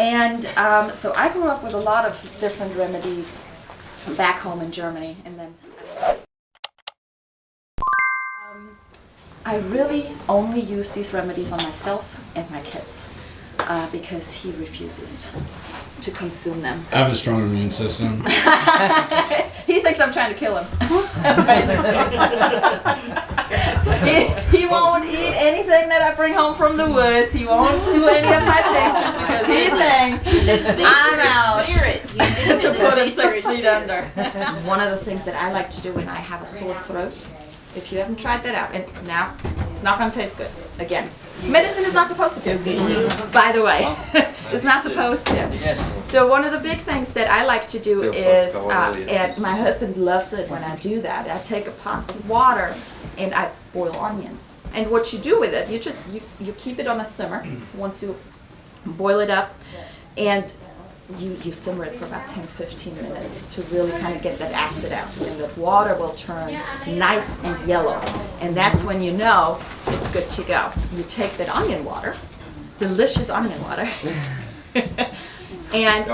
And so I grew up with a lot of different remedies back home in Germany, and then I really only use these remedies on myself and my kids because he refuses to consume them. I have a strong immune system. He thinks I'm trying to kill him. he won't eat anything that I bring home from the woods. He won't do any of my tinctures because he thinks I'm out to put him 6 feet under. One of the things that I like to do when I have a sore throat, if you haven't tried that out, and now it's not going to taste good. Again, medicine is not supposed to taste good, by the way. It's not supposed to. So one of the big things that I like to do is, and my husband loves it when I do that, I take a pot of water and I boil onions. And what you do with it, you keep it on a simmer once you boil it up, and you simmer it for about 10-15 minutes to really kind of get that acid out, and the water will turn nice and yellow, and that's when you know it's good to go. You take that onion water, delicious onion water, and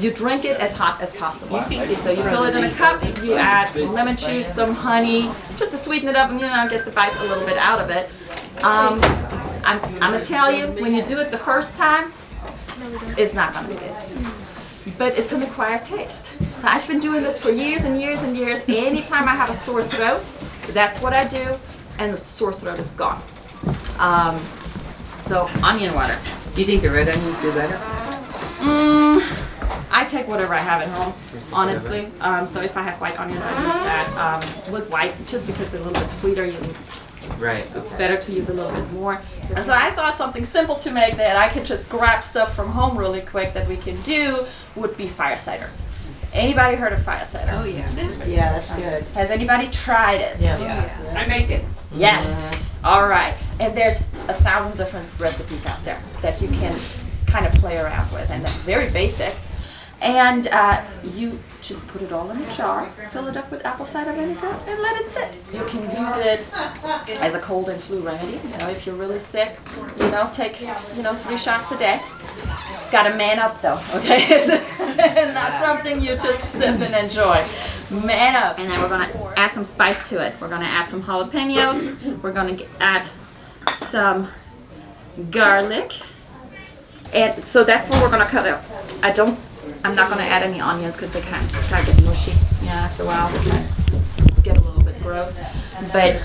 you drink it as hot as possible. So you fill it in a cup, you add some lemon juice, some honey, just to sweeten it up and get the bite a little bit out of it. I'm gonna tell you, when you do it the first time, it's not gonna be good. But it's an acquired taste. I've been doing this for years and years and years. Anytime I have a sore throat, that's what I do, and the sore throat is gone. So onion water. Do you think the red onions do better? I take whatever I have at home, honestly. So if I have white onions, I use that. With white, just because they're a little bit sweeter, Right. it's better to use a little bit more. So I thought something simple to make that I could just grab stuff from home really quick that we can do would be fire cider. Anybody heard of fire cider? Oh yeah. Yeah, that's good. Has anybody tried it? Yeah. I make it. Yes. All right. And there's 1,000 different recipes out there that you can kind of play around with, and they're very basic. And you just put it all in a jar, fill it up with apple cider vinegar, and let it sit. You can use it as a cold and flu remedy. If you're really sick, take 3 shots a day. Got to man up though, okay? Not something you just sip and enjoy. Man up. And then we're gonna add some spice to it. We're gonna add some jalapenos. We're gonna add some garlic. And so that's what we're gonna cut up. I'm not going to add any onions because they kind of get mushy. Yeah, after a while they kind of get a little bit gross. But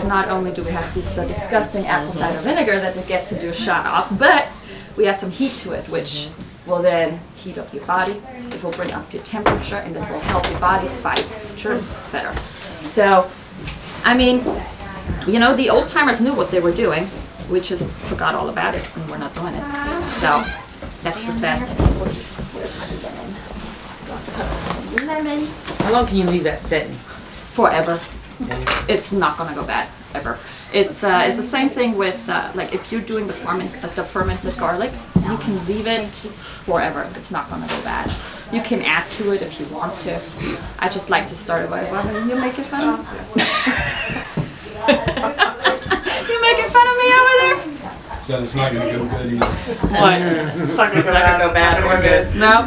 not only do we have the disgusting apple cider vinegar that we get to do a shot off, but we add some heat to it, which will then heat up your body. It will bring up your temperature, and it will help your body fight germs better. So, I mean, the old timers knew what they were doing. We just forgot all about it, and we're not doing it. So that's the sad thing. Lemons. How long can you leave that sitting? Forever. It's not gonna go bad ever. It's the same thing with like if you're doing the fermented garlic, you can leave it forever. It's not gonna go bad. You can add to it if you want to. I just like to start it by you making fun of me? You making fun of me over there? So it's not gonna go good either. What? It's not gonna go bad or good. No.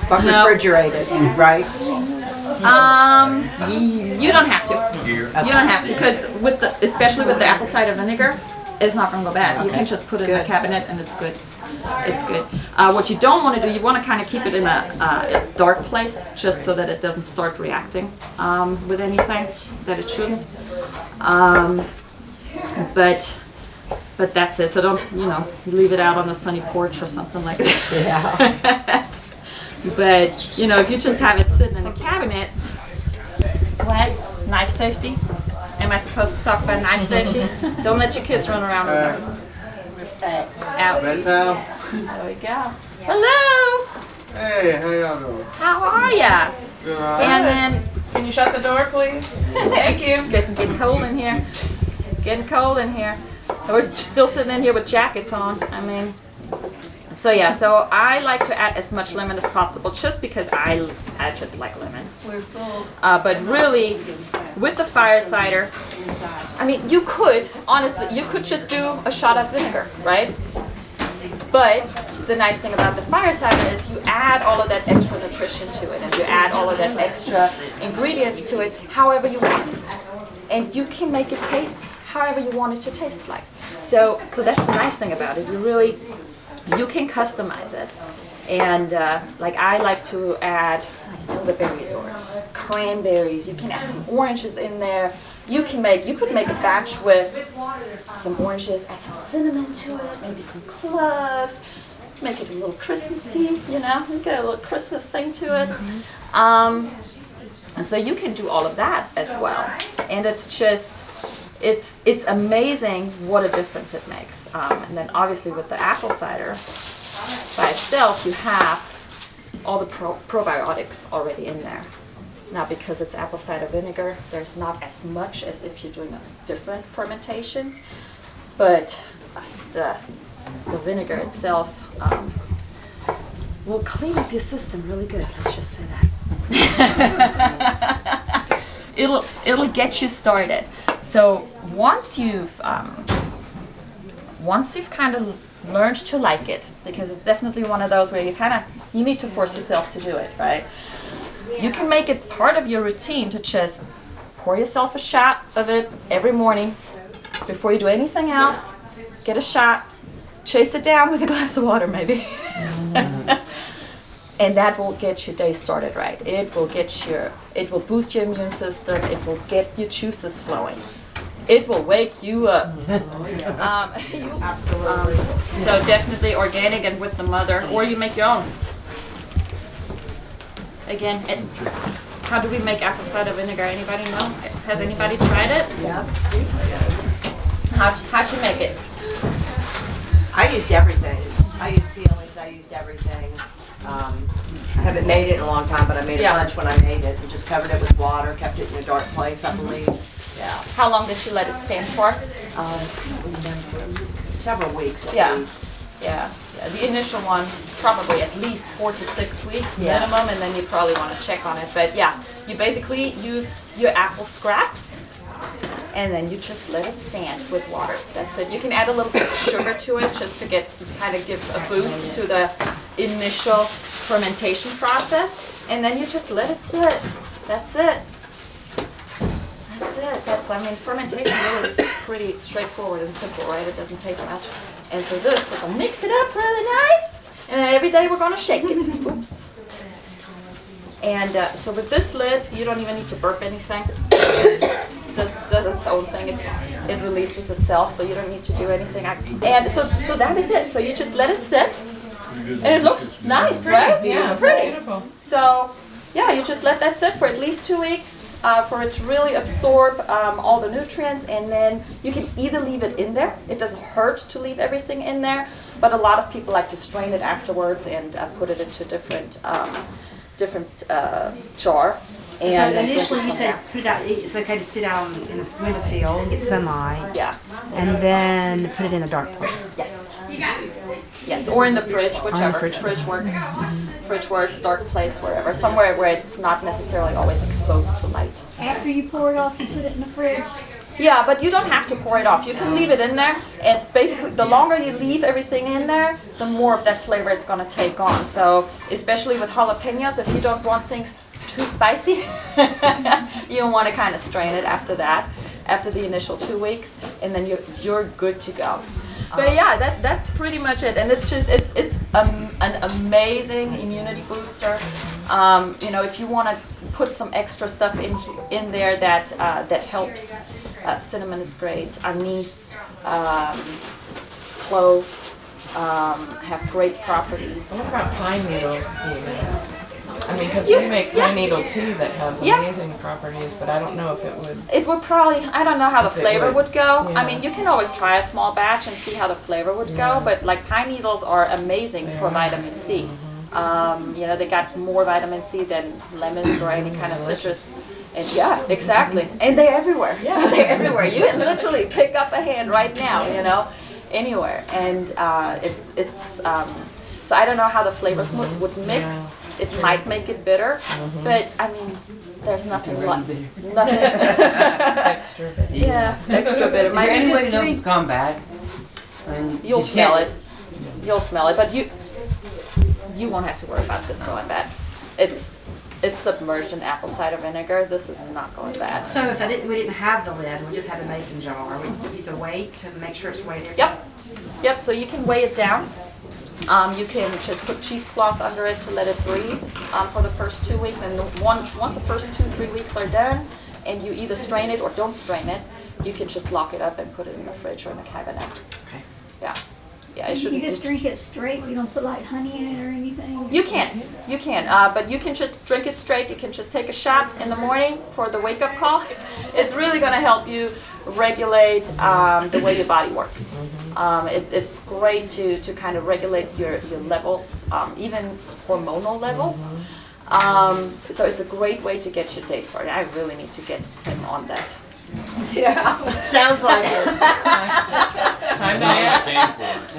But refrigerated, right? You don't have to. You don't have to, because especially with the apple cider vinegar, it's not going to go bad. You can just put it in the cabinet and it's good. It's good. What you don't want to do, you want to kind of keep it in a dark place, just so that it doesn't start reacting with anything that it shouldn't. But that's it. So don't leave it out on a sunny porch or something like that. Yeah. But, if you just have it sitting in a cabinet, what? Knife safety? Am I supposed to talk about knife safety? Don't let your kids run around with them. Out. There we go. Hello. Hey, how y'all doing? How are ya? Good. And then, Can you shut the door, please? thank you. Getting cold in here. Getting cold in here. We're still sitting in here with jackets on. I mean... So I like to add as much lemon as possible, just because I just like lemons. But really, with the fire cider, I mean, you could just do a shot of vinegar, right? But the nice thing about the fire cider is you add all of that extra nutrition to it, and you add all of that extra ingredients to it however you want. And you can make it taste however you want it to taste like. So that's the nice thing about it. You can customize it. And like I like to add elderberries or cranberries. You can add some oranges in there. You could make a batch with some oranges, add some cinnamon to it, maybe some cloves, make it a little Christmassy, you know, get a little Christmas thing to it. And so you can do all of that as well. And it's just, it's amazing what a difference it makes. And then obviously with the apple cider by itself, you have all the probiotics already in there. Now, because it's apple cider vinegar, there's not as much as if you're doing different fermentations, but the vinegar itself will clean up your system really good. Let's just say that. It'll get you started. So once you've kind of learned to like it, because it's definitely one of those where you need to force yourself to do it, right? You can make it part of your routine to just pour yourself a shot of it every morning before you do anything else. Get a shot, chase it down with a glass of water maybe. And that will get your day started right. It will boost your immune system. It will get your juices flowing. It will wake you up. Absolutely. So definitely organic and with the mother, or you make your own. Again, how do we make apple cider vinegar? Anybody know? Has anybody tried it? Yeah. How'd you make it? I used everything. I used peelings, I used everything. I haven't made it in a long time, but I made a bunch when I made it and just covered it with water, kept it in a dark place, I believe. Yeah. How long did you let it stand for? I don't remember. Several weeks at least. Yeah. The initial one, probably at least 4 to 6 weeks Yes. minimum, and then you probably want to check on it. But yeah, you basically use your apple scraps, and then you just let it stand with water. That's it. You can add a little bit of sugar to it just to kind of give a boost to the initial fermentation process, and then you just let it sit. That's it. I mean, fermentation really is pretty straightforward and simple, right? It doesn't take much. And so this, we'll mix it up really nice, and then every day we're going to shake it. Oops. And so with this lid, you don't even need to burp anything. It does its own thing. It releases itself, so you don't need to do anything. And so that is it. So you just let it sit, and it looks nice, right? Yeah, It's pretty. Beautiful. So yeah, you just let that sit for at least 2 weeks. For it to really absorb all the nutrients, and then you can either leave it in there. It doesn't hurt to leave everything in there, but a lot of people like to strain it afterwards and put it into different jar. And So initially you said put it out, it's okay to sit out in the windowsill and get sunlight, yeah, and then put it in a dark place. yes, or in the fridge, whichever. Fridge works. Fridge works, dark place, wherever, somewhere where it's not necessarily always exposed to light. After you pour it off, you put it in the fridge. Yeah, but you don't have to pour it off. You can leave it in there, and basically the longer you leave everything in there, the more of that flavor it's going to take on. So especially with jalapenos, if you don't want things too spicy, you want to kind of strain it after that, after the initial 2 weeks, and then you're good to go. But yeah, that's pretty much it, and it's just it's an amazing immunity booster. You know, if you want to put some extra stuff in there that helps, cinnamon is great. Anise, cloves have great properties. What about pine needles even? I mean, because we make pine needle tea that has amazing properties, but I don't know if it would. It would probably, I don't know how the flavor would go. Yeah. I mean, you can always try a small batch and see how the flavor would go, but like pine needles are amazing for vitamin C. You know, they got more vitamin C than lemons or any kind of citrus. And yeah, exactly. And they're everywhere. Yeah, they're everywhere. You can literally pick up a hand right now, you know, anywhere. And so I don't know how the flavors would mix. Yeah. It might make it bitter, but I mean, there's nothing like nothing. Extra bitter. Yeah, extra bitter. Is there any way to know if it's gone bad? You'll smell it. you'll smell it, but you won't have to worry about this going bad. It's submerged in apple cider vinegar. This is not going bad. So if we didn't have the lid, we just had a mason jar, we use a weight to make sure it's weighted? Yep, so you can weigh it down. You can just put cheesecloth under it to let it breathe for the first 2 weeks. And once the first 2-3 weeks are done, and you either strain it or don't strain it, you can just lock it up and put it in the fridge or in a cabinet. Okay. Yeah. Yeah, it shouldn't. You just drink it straight. You don't put like honey in it or anything. You can, but you can just drink it straight. You can just take a shot in the morning for the wake-up call. It's really going to help you regulate the way your body works. It's great to kind of regulate your levels, even hormonal levels. So it's a great way to get your day started. I really need to get him on that. Yeah, sounds like it. Time to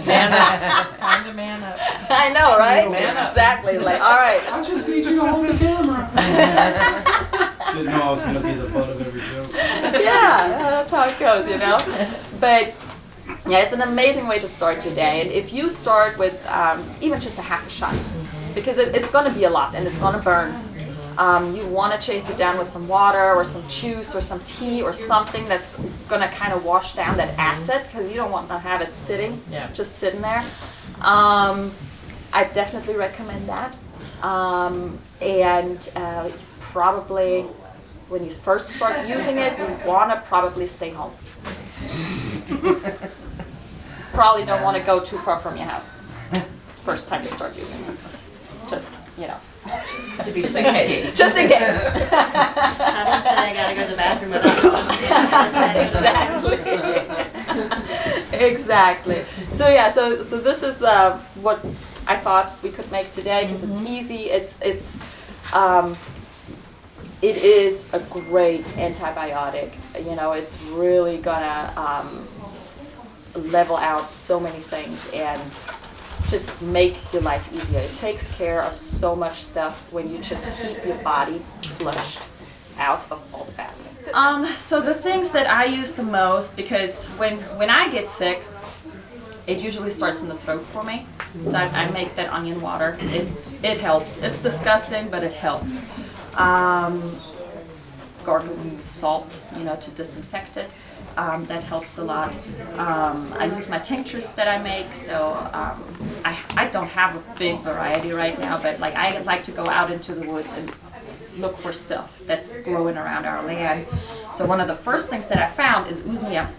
man up. Time to man up. I know, right? Man up. Exactly. Like, all right. I just need you to hold the camera. Didn't know I was going to be the butt of every joke. Yeah, that's how it goes, you know. But yeah, it's an amazing way to start your day. And if you start with even just a half a shot, because it's going to be a lot and it's going to burn. You want to chase it down with some water or some juice or some tea or something that's going to kind of wash down that acid, because you don't want to have it just sitting there. I definitely recommend that. And probably when you first start using it, you want to probably stay home. Probably don't want to go too far from your house first time you start using it. Just, you know. To be safe. Just in case. I don't say I gotta go to the bathroom without Exactly. So yeah, so this is what I thought we could make today, because it's easy. It is a great antibiotic. You know, it's really gonna level out so many things and just make your life easier. It takes care of so much stuff when you just keep your body flushed out of all the bad things. So the things that I use the most, because when I get sick, it usually starts in the throat for me. So I make that onion water. It helps. It's disgusting, but it helps. Gargling with salt, you know, to disinfect it. That helps a lot. I use my tinctures that I make, so I don't have a big variety right now, but like I like to go out into the woods and look for stuff that's growing around our land. So one of the first things that I found is Oozmia.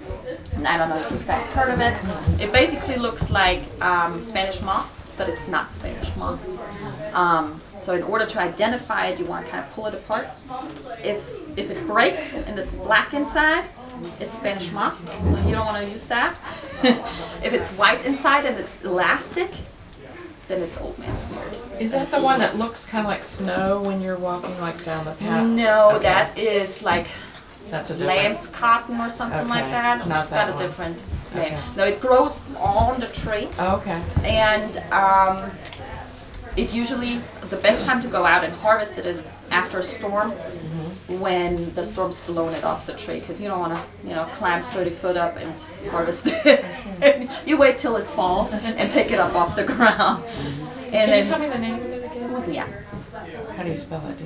And I don't know if you guys heard of it. It basically looks like Spanish moss, but it's not Spanish moss. So in order to identify it, you want to kind of pull it apart. If it breaks and it's black inside, it's Spanish moss. You don't want to use that. If it's white inside and it's elastic, then it's old man smeared. Is that the one that looks kind of like snow when you're walking like down the path? No, Okay. that is like That's a different. lamb's cotton or something like Okay, that. not It's that got a one. different name. Okay. No, it grows on the tree. Oh, okay. And it usually, the best time to go out and harvest it is after a storm, when the storm's blown it off the tree, because you don't want to, climb 30 foot up and harvest it. You wait till it falls and pick it up off the ground. And Can you tell me the name of it again? Oozmia. How do you spell it? Do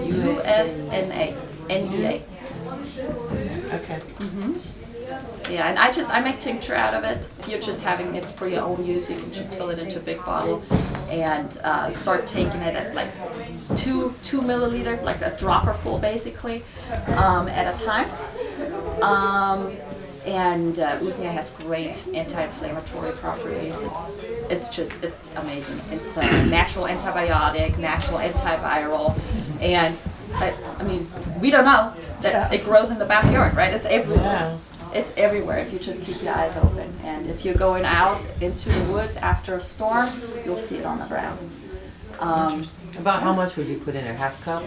you know? Usna, NEA. Okay. Yeah, and I make tincture out of it. If you're just having it for your own use, you can just fill it into a big bottle and start taking it at like 2 milliliter, like a dropper full basically, at a time. And Oozmia has great anti-inflammatory properties. It's amazing. It's a natural antibiotic, natural antiviral, and I mean, we don't know that it grows in the backyard, right? It's everywhere. Yeah. It's everywhere if you just keep your eyes open. And if you're going out into the woods after a storm, you'll see it on the ground. About how much would you put in there? Half cup,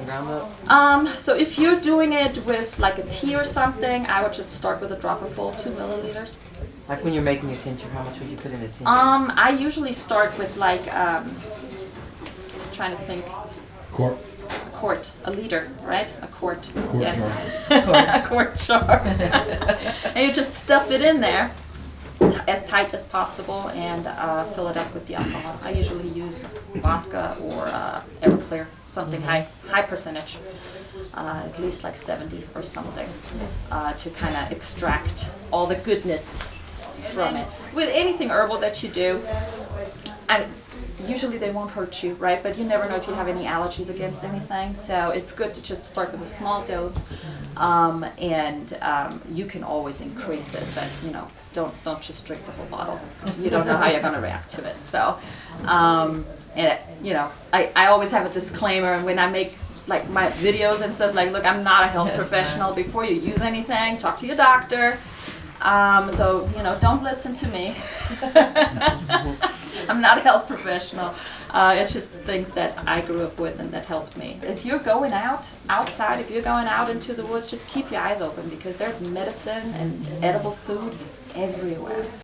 round up? So if you're doing it with like a tea or something, I would just start with a dropper full, 2 milliliters. Like when you're making a tincture, how much would you put in a tincture? I usually start with like, trying to think, Quart. a quart, a liter, right? A quart. Quart yes. A quart jar. And you just stuff it in there as tight as possible and fill it up with the alcohol. I usually use vodka or Everclear, something high percentage, at least like 70 or something, to kind of extract all the goodness from it. With anything herbal that you do, usually they won't hurt you, right? But you never know if you have any allergies against anything. So it's good to just start with a small dose, and you can always increase it. But don't just drink the whole bottle. You don't know how you're going to react to it. So, I always have a disclaimer, and when I make like my videos and stuff, like, look, I'm not a health professional. Before you use anything, talk to your doctor. So don't listen to me. I'm not a health professional. It's just things that I grew up with and that helped me. If you're going outside, if you're going out into the woods, just keep your eyes open because there's medicine and edible food everywhere.